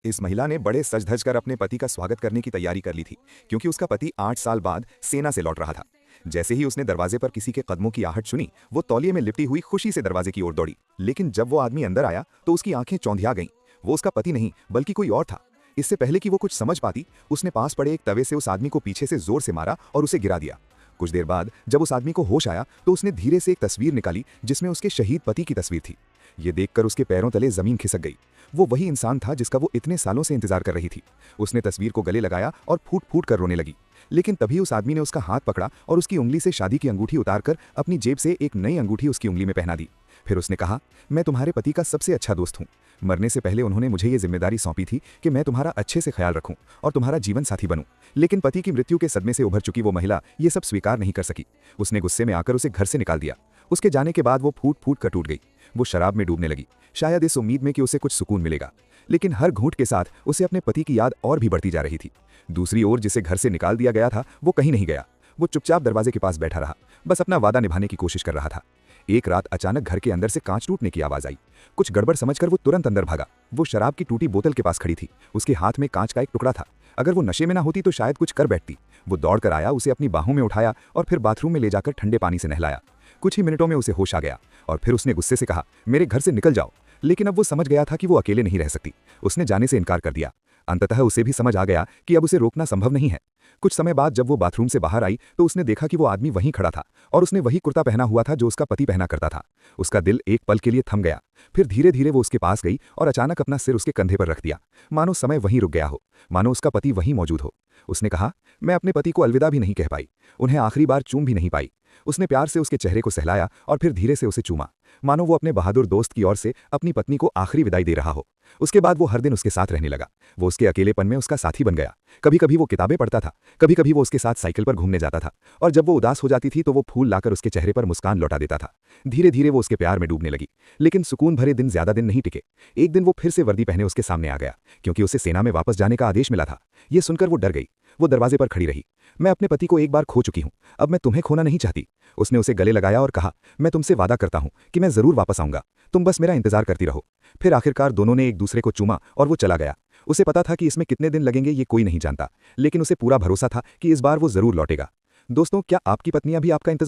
इस महिला ने बड़े सज-धज कर अपने पति का स्वागत करने की तैयारी कर ली थी, क्योंकि उसका पति 8 साल बाद सेना से लौट रहा था। जैसे ही उसने दरवाजे पर किसी के कदमों की आहट सुनी, वो तौलिए में लिपटी हुई खुशी से दरवाजे की ओर दौड़ी। लेकिन जब वो आदमी अंदर आया, तो उसकी आंखें चौंधिया गईं। वो उसका पति नहीं, बल्कि कोई और था। इससे पहले कि वो कुछ समझ पाती, उसने पास पड़े एक तवे से उस आदमी को पीछे से जोर से मारा और उसे गिरा दिया। कुछ देर बाद जब उस आदमी को होश आया, तो उसने धीरे से एक तस्वीर निकाली जिसमें उसके शहीद पति की तस्वीर थी। ये देखकर उसके पैरों तले जमीन खिसक गई। वो वही इंसान था जिसका वो इतने सालों से इंतजार कर रही थी। उसने तस्वीर को गले लगाया और फूट फूट कर रोने लगी। लेकिन तभी उस आदमी ने उसका हाथ पकड़ा और उसकी उंगली से शादी की अंगूठी उतारकर अपनी जेब से एक नई अंगूठी उसकी उंगली में पहना दी। फिर उसने कहा, मैं तुम्हारे पति का सबसे अच्छा दोस्त हूँ। मरने से पहले उन्होंने मुझे ये जिम्मेदारी सौंपी थी कि मैं तुम्हारा अच्छे से ख्याल रखूं और तुम्हारा जीवन साथी बनूं। लेकिन पति की मृत्यु के सदमे से उभर चुकी वो महिला ये सब स्वीकार नहीं कर सकी। उसने गुस्से में आकर उसे घर से निकाल दिया। उसके जाने के बाद वो फूट फूट कर टूट गई। वो शराब में डूबने लगी, शायद इस उम्मीद में कि उसे कुछ सुकून मिलेगा। लेकिन हर घूंट के साथ उसे अपने पति की याद और भी बढ़ती जा रही थी। दूसरी ओर जिसे घर से निकाल दिया गया था, वो कहीं नहीं गया। वो चुपचाप दरवाजे के पास बैठा रहा, बस अपना वादा निभाने की कोशिश कर रहा था। एक रात अचानक घर के अंदर से कांच टूटने की आवाज आई। कुछ गड़बड़ समझकर वो तुरंत अंदर भागा। वो शराब की टूटी बोतल के पास खड़ी थी। उसके हाथ में कांच का एक टुकड़ा था। अगर वो नशे में ना होती तो शायद कुछ कर बैठती। वो दौड़कर आया, उसे अपनी बाहों में उठाया और फिर बाथरूम में ले जाकर ठंडे पानी से नहलाया। कुछ ही मिनटों में उसे होश आ गया और फिर उसने गुस्से से कहा, मेरे घर से निकल जाओ। लेकिन अब वो समझ गया था कि वो अकेले नहीं रह सकती। उसने जाने से इनकार कर दिया। अंततः उसे भी समझ आ गया कि अब उसे रोकना संभव नहीं है। कुछ समय बाद जब वो बाथरूम से बाहर आई, तो उसने देखा कि वो आदमी वहीं खड़ा था और उसने वही कुर्ता पहना हुआ था जो उसका पति पहना करता था। उसका दिल एक पल के लिए थम गया। फिर धीरे धीरे वो उसके पास गई और अचानक अपना सिर उसके कंधे पर रख दिया, मानो समय वहीं रुक गया हो, मानो उसका पति वहीं मौजूद हो। उसने कहा, मैं अपने पति को अलविदा भी नहीं कह पाई, उन्हें आखिरी बार चूम भी नहीं पाई। उसने प्यार से उसके चेहरे को सहलाया और फिर धीरे से उसे चूमा, मानो वो अपने बहादुर दोस्त की ओर से अपनी पत्नी को आखिरी विदाई दे रहा हो। उसके बाद वो हर दिन उसके साथ रहने लगा। वो उसके अकेलेपन में उसका साथी बन गया। कभी कभी वो किताबें पढ़ता था, कभी कभी वो उसके साथ साइकिल पर घूमने जाता था, और जब वो उदास हो जाती थी तो वो फूल लाकर उसके चेहरे पर मुस्कान लौटा देता था। धीरे धीरे वो उसके प्यार में डूबने लगी। लेकिन सुकून भरे दिन ज्यादा दिन नहीं टिके। एक दिन वो फिर से वर्दी पहने उसके सामने आ गया, क्योंकि उसे सेना में वापस जाने का आदेश मिला था। ये सुनकर वो डर गई। वो दरवाजे पर खड़ी रही। मैं अपने पति को एक बार खो चुकी हूं, अब मैं तुम्हें खोना नहीं चाहती। उसने उसे गले लगाया और कहा, मैं तुमसे वादा करता हूं कि मैं जरूर वापस आऊंगा, तुम बस मेरा इंतजार करती रहो। फिर आखिरकार दोनों ने एक दूसरे को चूमा और वो चला गया। उसे पता था कि इसमें कितने दिन लगेंगे ये कोई नहीं जानता, लेकिन उसे पूरा भरोसा था कि इस बार वो जरूर लौटेगा। दोस्तों, क्या आपकी पत्नियां भी आपका इंतजार